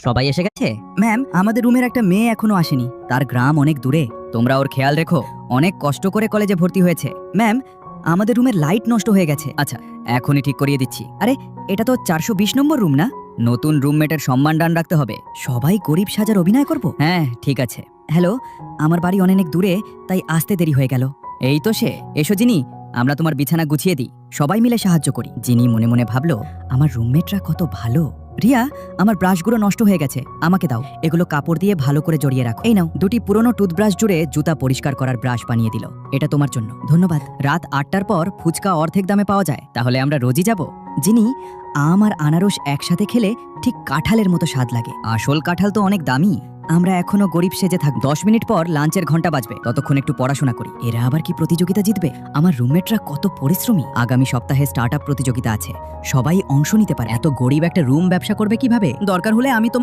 সবাই এসে গেছে? ম্যাম, আমাদের রুমের একটা মেয়ে এখনো আসেনি, তার গ্রাম অনেক দূরে। তোমরা ওর খেয়াল রেখো, অনেক কষ্ট করে কলেজে ভর্তি হয়েছে। ম্যাম, আমাদের রুমের লাইট নষ্ট হয়ে গেছে। আচ্ছা, এখনই ঠিক করিয়ে দিচ্ছি। আরে, এটা তো 420 নম্বর রুম না? নতুন রুমমেটের সম্মান ডান রাখতে হবে। সবাই গরিব সাজার অভিনয় করব? হ্যাঁ, ঠিক আছে। হ্যালো, আমার বাড়ি অনেক দূরে, তাই আসতে দেরি হয়ে গেল। এই তো সে। এসো জিনি, আমরা তোমার বিছানা গুছিয়ে দিই। সবাই মিলে সাহায্য করি। জিনি মনে মনে ভাবলো, আমার রুমমেটরা কত ভালো। রিয়া, আমার ব্রাশগুলো নষ্ট হয়ে গেছে, আমাকে দাও। এগুলো কাপড় দিয়ে ভালো করে জড়িয়ে রাখো। এই নাও, 2টি পুরনো টুথব্রাশ জুড়ে জুতা পরিষ্কার করার ব্রাশ বানিয়ে দিল। এটা তোমার জন্য। ধন্যবাদ। রাত 8টার পর ফুচকা অর্ধেক দামে পাওয়া যায়, তাহলে আমরা রোজই যাব। যিনি আম আর আনারস একসাথে খেলে ঠিক কাঁঠালের মতো স্বাদ লাগে। আসল কাঁঠাল তো অনেক দামি। আমরা এখনো গরিব সেজে থাক। 10 মিনিট পর লাঞ্চের ঘন্টা বাজবে, ততক্ষণ একটু পড়াশোনা করি। এরা আবার কি প্রতিযোগিতা জিতবে? আমার রুমমেটরা কত পরিশ্রমী। আগামী সপ্তাহে স্টার্টআপ প্রতিযোগিতা আছে, সবাই অংশ নিতে পারে। এত গরিব একটা রুম ব্যবসা করবে কিভাবে? দরকার হলে আমি